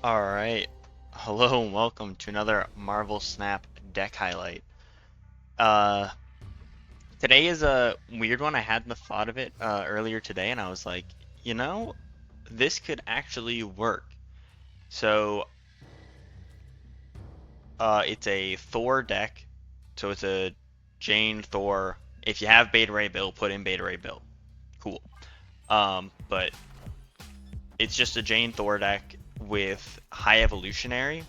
Alright, hello and welcome to another Marvel Snap deck highlight. Uh, Today is a weird one. I hadn't the thought of it earlier today, and I was like, you know, this could actually work. So, it's a Thor deck, so it's a Jane Thor. If you have Beta Ray Bill, put in Beta Ray Bill. Cool. But it's just a Jane Thor deck with High Evolutionary.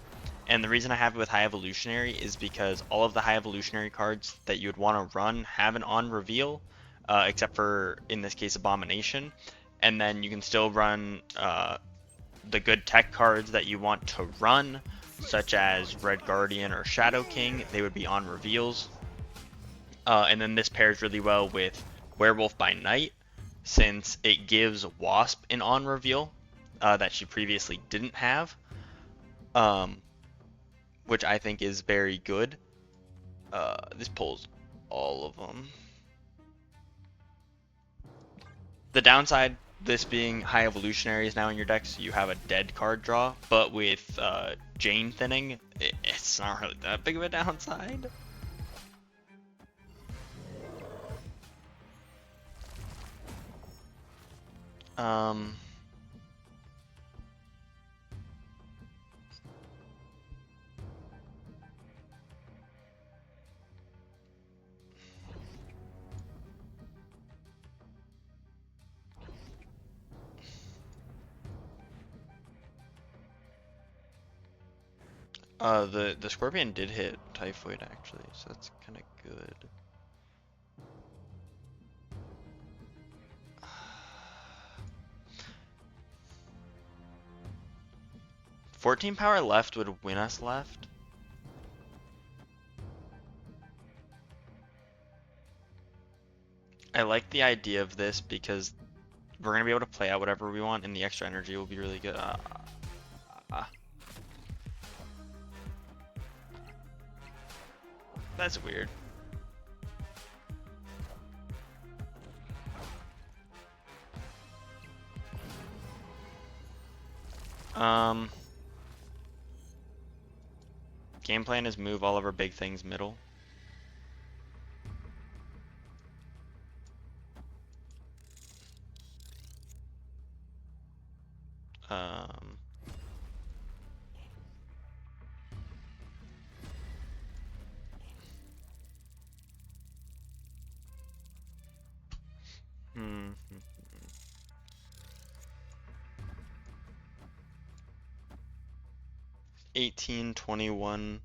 And the reason I have it with High Evolutionary is because all of the High Evolutionary cards that you would want to run have an on reveal, except for, in this case, Abomination. And then you can still run the good tech cards that you want to run, such as Red Guardian or Shadow King. They would be on reveals. And then this pairs really well with Werewolf by Night, since it gives Wasp an on reveal that she previously didn't have, um, which I think is very good. This pulls all of them. The downside, this being High Evolutionary is now in your deck, so you have a dead card draw, but with Jane thinning, it's not really that big of a downside. Um, the Scorpion did hit Typhoid actually, so that's kind of good. 14 power left would win us left. I like the idea of this because we're gonna be able to play out whatever we want, and the extra energy will be really good. That's weird. Game plan is move all of our big things middle. Um, hmm. 18, 21.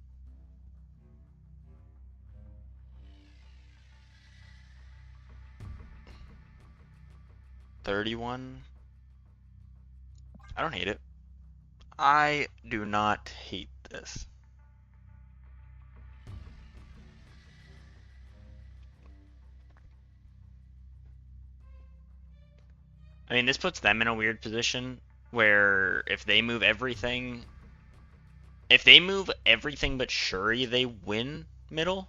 31. I don't hate it. I do not hate this. I mean, this puts them in a weird position where if they move everything, but Shuri, they win middle.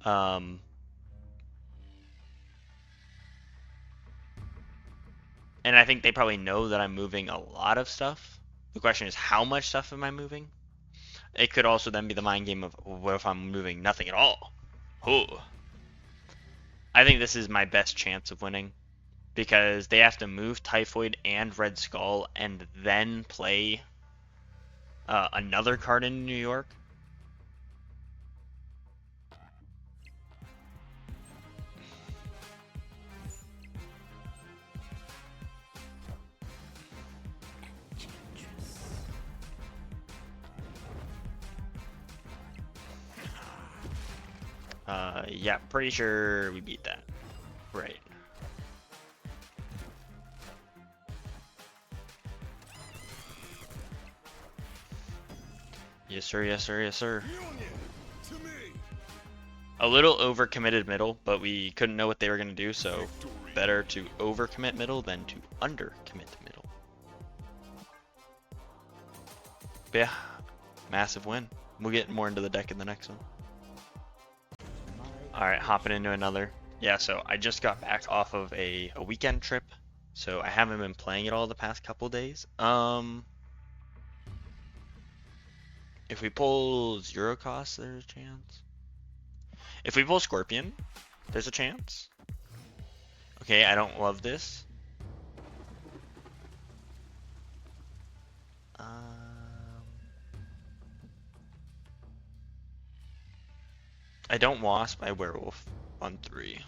Um, and I think they probably know that I'm moving a lot of stuff. The question is, how much stuff am I moving? It could also then be the mind game of, what if I'm moving nothing at all? Ooh. I think this is my best chance of winning because they have to move Typhoid and Red Skull and then play another card in New York. Yeah, pretty sure we beat that. Right. Yes, sir, yes, sir, yes, sir. A little overcommitted middle, but we couldn't know what they were going to do, so better to overcommit middle than to undercommit middle. But yeah, massive win. We'll get more into the deck in the next one. Alright, hopping into another. Yeah, so I just got back off of a weekend trip, so I haven't been playing it all the past couple days. If we pull zero cost, there's a chance. If we pull Scorpion, there's a chance. Okay, I don't love this. I don't Wasp, I Werewolf on 3.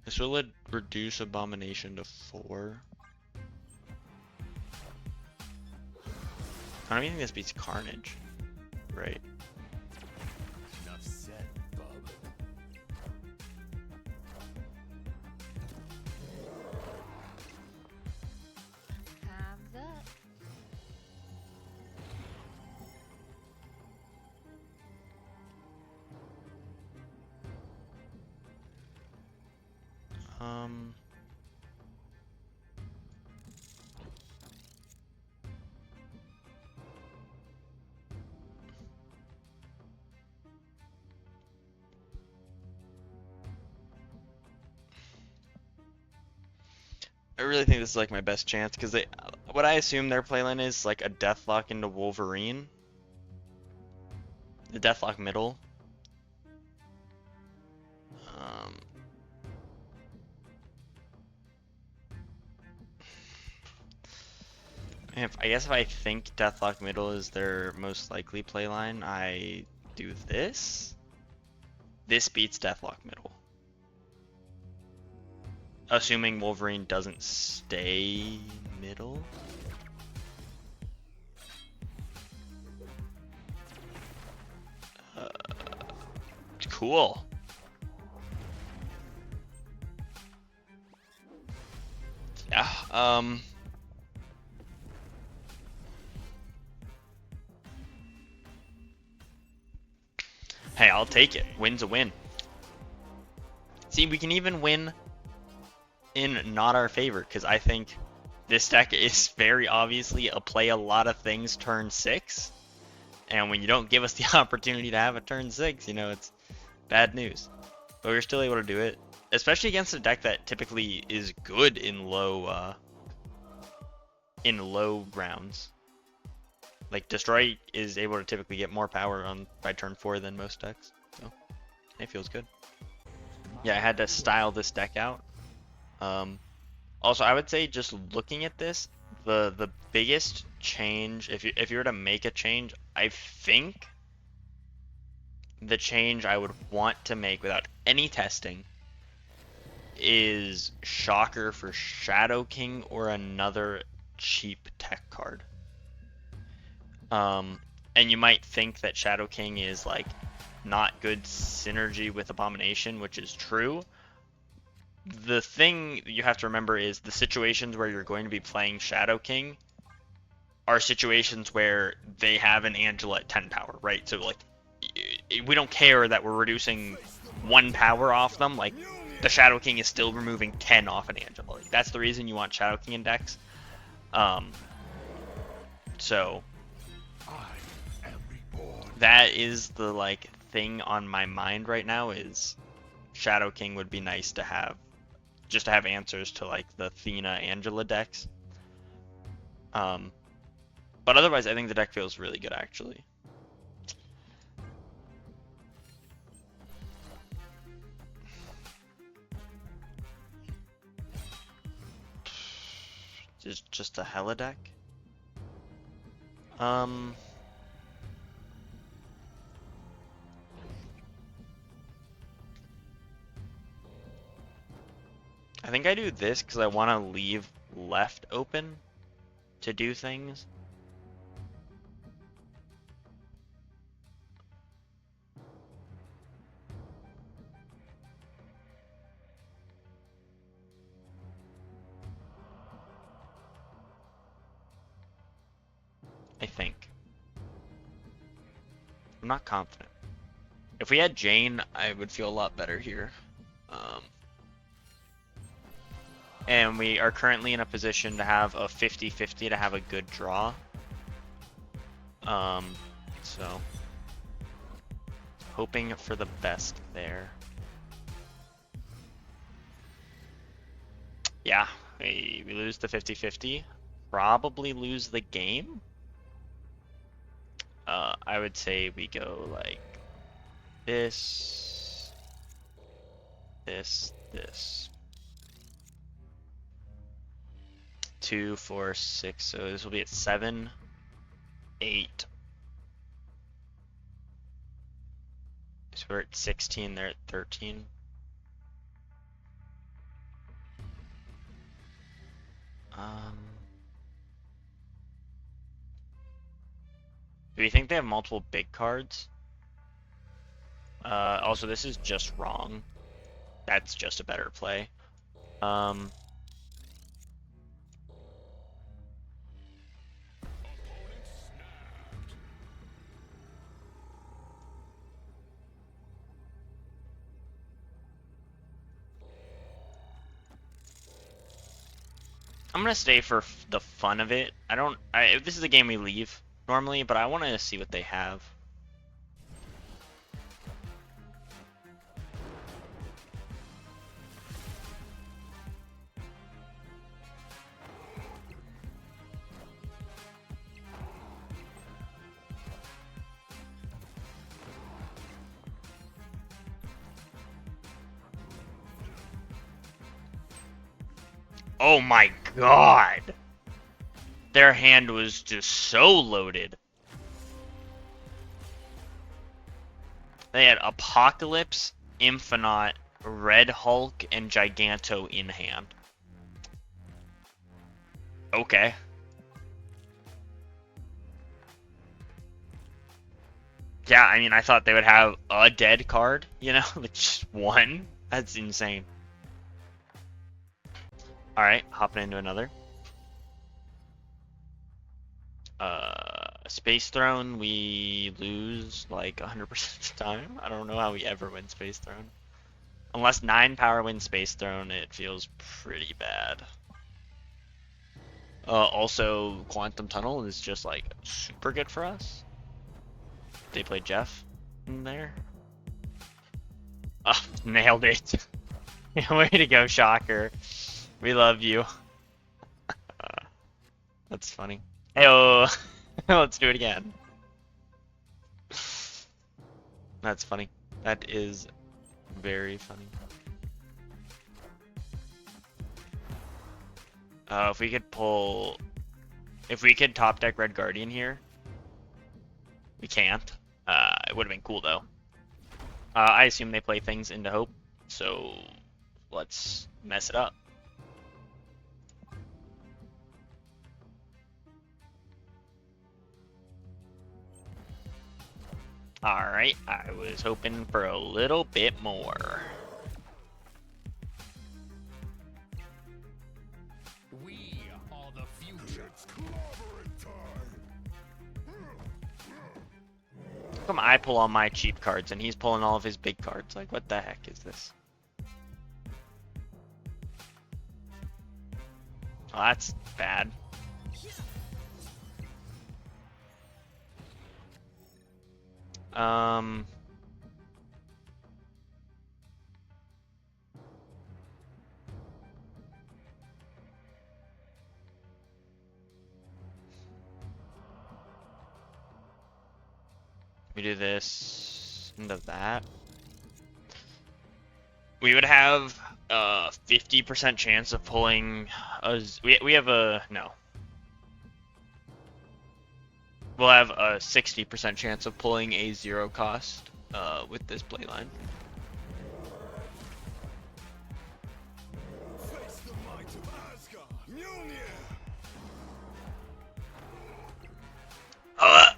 This will reduce Abomination to 4. I don't even think this beats Carnage, right? Enough said, bub. Have that. I really think this is like my best chance because what I assume their playline is like a Deathlock into Wolverine, the Deathlock middle. I guess if I think Deathlock middle is their most likely playline, I do this. This beats Deathlock middle. Assuming Wolverine doesn't stay middle. Cool. Yeah, hey, I'll take it. Win's a win. See, we can even win in not our favor, because I think this deck is very obviously a play a lot of things turn 6. And when you don't give us the opportunity to have a turn 6, you know, it's bad news. But we're still able to do it, especially against a deck that typically is good in low rounds. Like Destroy is able to typically get more power on by turn 4 than most decks, so it feels good. Yeah, I had to style this deck out. Also, I would say just looking at this, the biggest change, if you were to make a change, I think the change I would want to make without any testing is Shocker for Shadow King or another cheap tech card. And you might think that Shadow King is like not good synergy with Abomination, which is true. The thing you have to remember is the situations where you're going to be playing Shadow King are situations where they have an Angela at 10 power, right? So like, we don't care that we're reducing 1 power off them. Like, the Shadow King is still removing 10 off an Angela. Like, that's the reason you want Shadow King in decks. So that is the like thing on my mind right now is Shadow King would be nice to have, just to have answers to like the Athena Angela decks. But otherwise I think the deck feels really good actually. Just a Hella deck. I think I do this because I want to leave left open to do things. I think. I'm not confident. If we had Jane, I would feel a lot better here. And we are currently in a position to have a 50-50 to have a good draw. So hoping for the best there. Yeah, we lose the 50-50. Probably lose the game. I would say we go like this, this. 2, 4, 6. So this will be at 7, 8. So we're at 16. They're at 13. Do we think they have multiple big cards? Also, this is just wrong. That's just a better play. I'm gonna stay for the fun of it. This is a game we leave normally, but I want to see what they have. Oh my god! Their hand was just so loaded. They had Apocalypse, Infinite, Red Hulk, and Giganto in hand. Okay. Yeah, I mean, I thought they would have a dead card, you know, with just one. That's insane. Alright, hopping into another. Space Throne, we lose like 100% of the time. I don't know how we ever win Space Throne. Unless 9 power wins Space Throne, it feels pretty bad. Also, Quantum Tunnel is just like super good for us. They play Jeff in there. Nailed it. Way to go, Shocker. We love you. That's funny. Heyo. Let's do it again. That's funny. That is very funny. If we could top deck Red Guardian here. We can't. It would have been cool though. I assume they play things into Hope, so let's mess it up. Alright, I was hoping for a little bit more. We are the future. It's clobbering time. How come I pull all my cheap cards and he's pulling all of his big cards? Like, what the heck is this? Oh, that's bad. We do this into that. We would have a 50% chance of pulling we have a no. We'll have a 60% chance of pulling a 0 cost with this playline. Face the might of Asgard. Mjolnir. I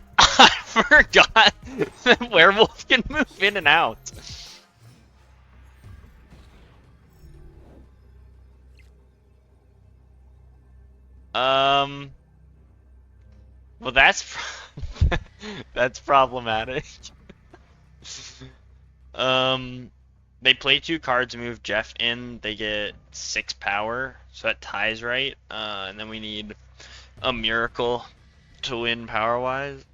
forgot that Werewolf can move in and out. Well, that's that's problematic. They play 2 cards, move Jeff in, they get 6 power, so that ties right. And then we need a miracle to win power-wise.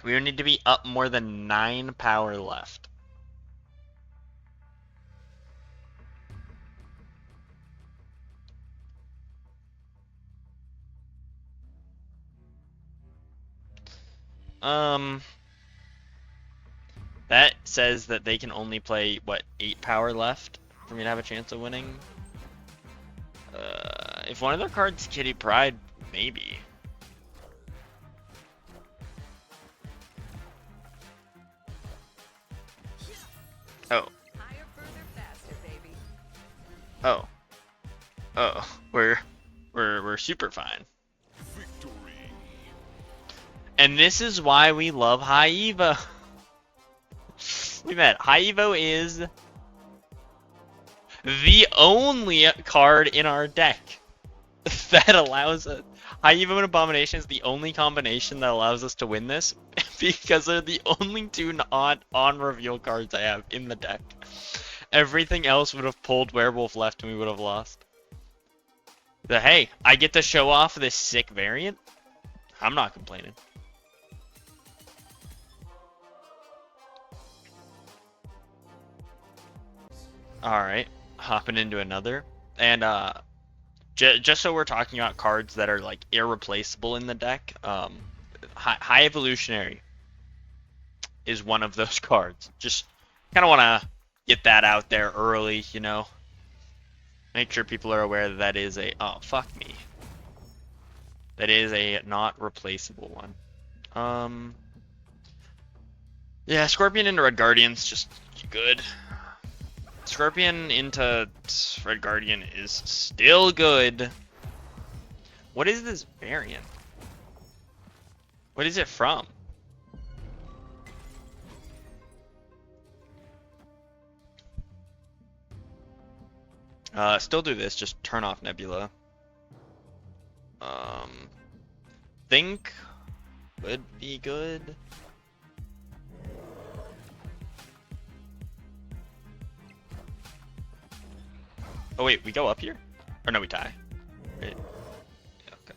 We would need to be up more than 9 power left. That says that they can only play, what, 8 power left for me to have a chance of winning? If one of their cards Kitty Pride, maybe. Oh. Higher, further, faster, baby. Oh. Oh. We're super fine. Victory. And this is why we love High Evo. We met. High Evo is the only card in our deck that allows us. High Evo and Abomination is the only combination that allows us to win this because they're the only 2 on reveal cards I have in the deck. Everything else would have pulled Werewolf left and we would have lost. But hey, I get to show off this sick variant. I'm not complaining. Alright, hopping into another. And just so we're talking about cards that are like irreplaceable in the deck, High Evolutionary is one of those cards. Just kind of want to get that out there early, you know. Make sure people are aware that that is a, oh fuck me, that is a not replaceable one. Yeah, Scorpion into Red Guardian's just good. Scorpion into Red Guardian is still good. What is this variant? What is it from? Still do this, just turn off Nebula. Think would be good. Oh wait, we go up here? Or no, we tie. Right. Yeah, okay.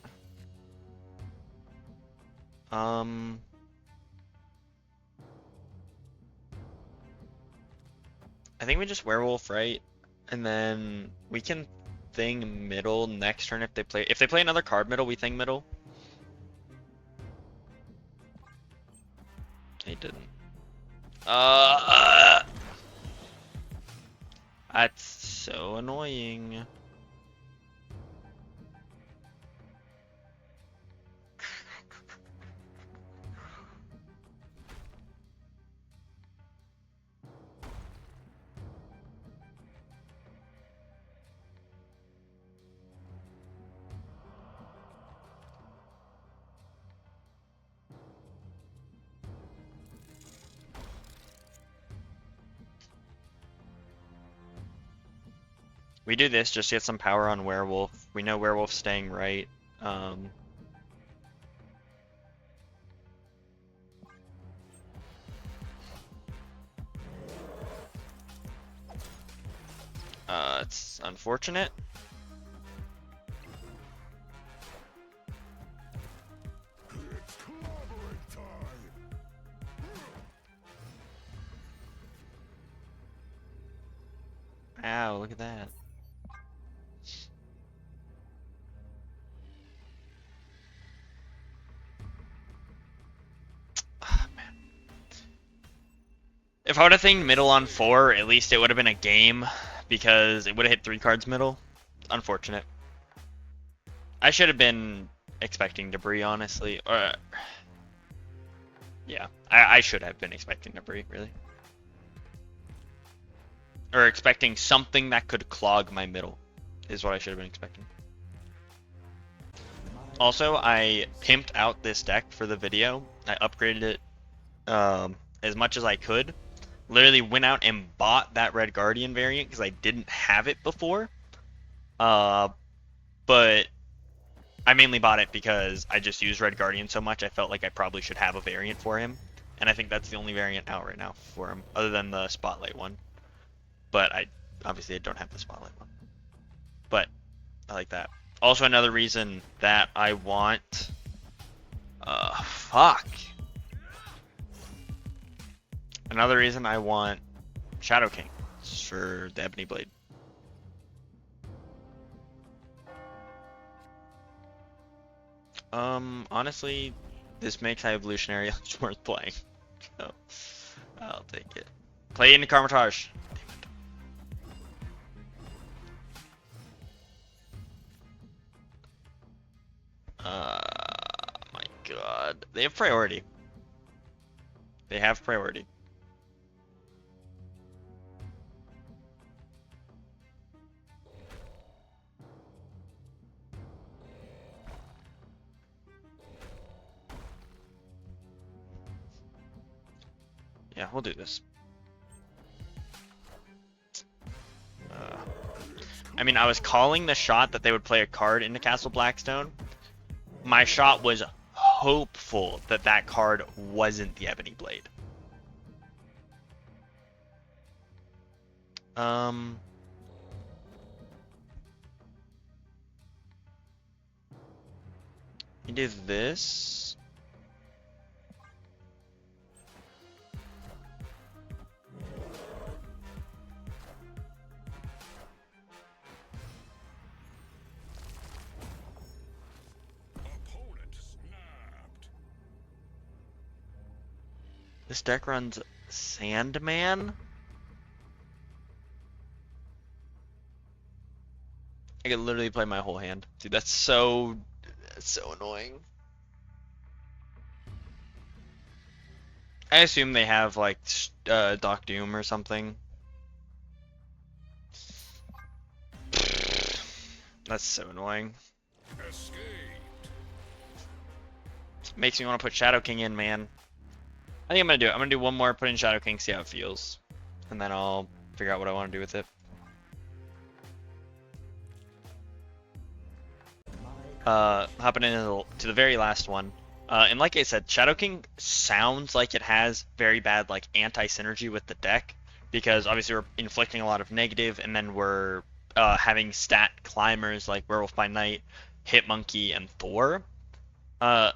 I think we just Werewolf, right? And then we can thing middle next turn if they play another card middle, we thing middle. They didn't. That's so annoying. We do this just to get some power on Werewolf. We know Werewolf's staying right. It's unfortunate. It's clobbering time. Ow, look at that. If I would have thinged middle on 4, at least it would have been a game, because it would have hit 3 cards middle. Unfortunate. I should have been expecting debris, honestly. Or, yeah, I should have been expecting debris, really. Or expecting something that could clog my middle, is what I should have been expecting. Also, I pimped out this deck for the video. I upgraded it as much as I could. Literally went out and bought that Red Guardian variant because I didn't have it before. But I mainly bought it because I just used Red Guardian so much I felt like I probably should have a variant for him. and I think that's the only variant out right now for him, other than the Spotlight one. But I don't have the Spotlight one. But I like that. Also, another reason that I want, fuck. Another reason I want Shadow King is for the Ebony Blade. Honestly, this makes Evolutionary worth playing. So, I'll take it. Play into Carmitage. My god. They have priority. They have priority. Yeah, we'll do this. I mean, I was calling the shot that they would play a card into Castle Blackstone. My shot was hopeful that that card wasn't the Ebony Blade. He did this. Opponent snapped. This deck runs Sandman. I could literally play my whole hand. Dude, that's so annoying. I assume they have like Doc Doom or something. That's so annoying. Escaped. Makes me want to put Shadow King in, man. I think I'm gonna do it. I'm gonna do one more, put in Shadow King, see how it feels, and then I'll figure out what I want to do with it. Hopping into the very last one. And like I said, Shadow King sounds like it has very bad like anti-synergy with the deck, because obviously we're inflicting a lot of negative, and then we're having stat climbers like Werewolf by Night, Hitmonkey, and Thor. The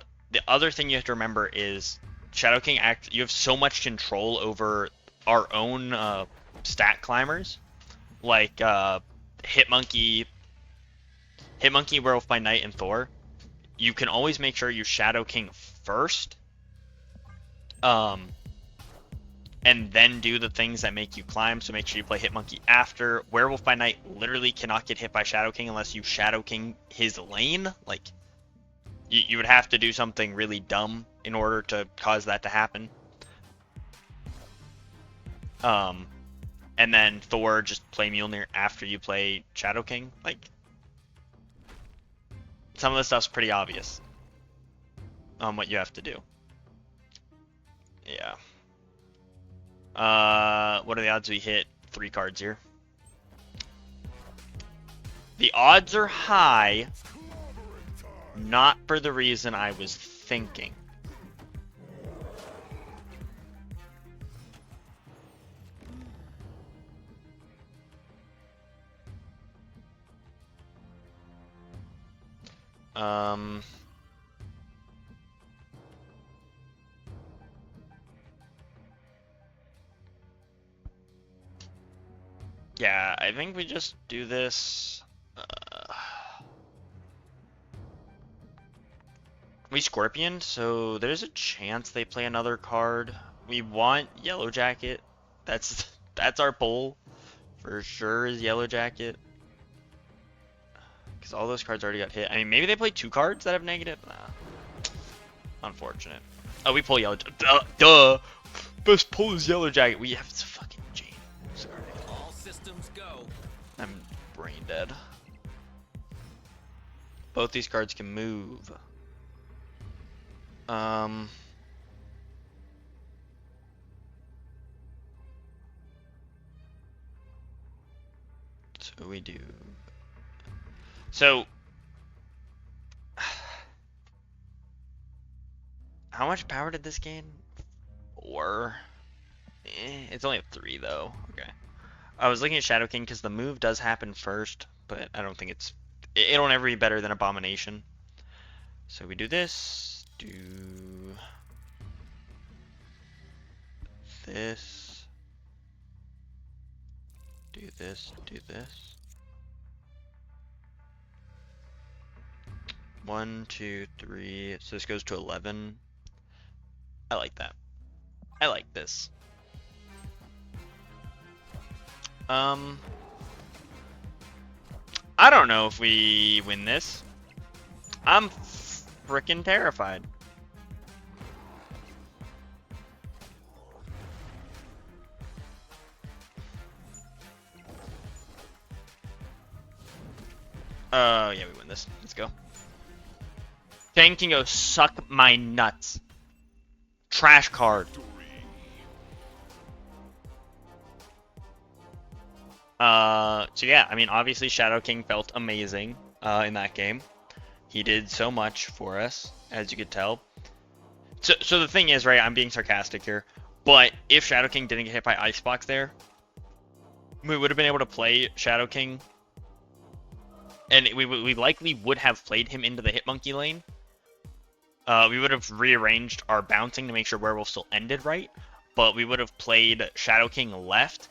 other thing you have to remember is Shadow King you have so much control over our own stat climbers, like Hitmonkey, Werewolf by Night, and Thor. You can always make sure you Shadow King first, and then do the things that make you climb. So make sure you play Hitmonkey after. Werewolf by Night literally cannot get hit by Shadow King unless you Shadow King his lane. Like, you would have to do something really dumb in order to cause that to happen. And then Thor, just play Mjolnir after you play Shadow King. Like, some of the stuff's pretty obvious on what you have to do. Yeah. What are the odds we hit 3 cards here? The odds are high, not for the reason I was thinking. Yeah, I think we just do this. We Scorpion, so there's a chance they play another card. We want Yellowjacket. That's our pull for sure, is Yellowjacket. Because all those cards already got hit. I mean, maybe they play 2 cards that have negative. Unfortunate. Oh, we pull Yellowjacket. Duh. Best pull is Yellowjacket. We have this fucking Jane. Sorry. All systems go. I'm brain dead. Both these cards can move. So we do. So, how much power did this gain? 4. It's only a 3 though. Okay. I was looking at Shadow King because the move does happen first, but I don't think it'll never be better than Abomination. So we do this, do this, do this, do this. 1, 2, 3. So this goes to 11. I like that. I like this. I don't know if we win this. I'm freaking terrified. Yeah, we win this. Let's go. Shang can go suck my nuts. Trash card. So yeah, I mean, obviously Shadow King felt amazing in that game. He did so much for us, as you could tell. So the thing is, right, I'm being sarcastic here, but if Shadow King didn't get hit by Icebox there, we would have been able to play Shadow King, and we likely would have played him into the Hitmonkey lane. We would have rearranged our bouncing to make sure Werewolf still ended right, but we would have played Shadow King left.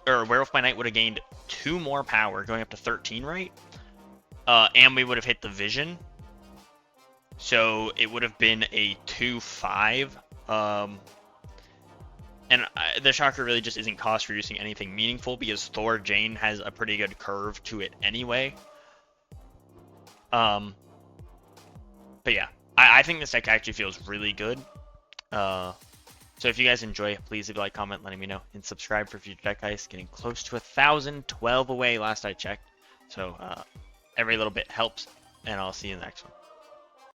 Werewolf by Night would have gained 2 more power, going up to 13, right? And we would have hit the Vision. So it would have been a 2-5. And the Shocker really just isn't cost reducing anything meaningful because Thor Jane has a pretty good curve to it anyway. But yeah, I think this deck actually feels really good. So if you guys enjoy, please leave a like, comment, letting me know, and subscribe for future deck guys. Getting close to 1,000, 12 away last I checked. So every little bit helps, and I'll see you in the next one.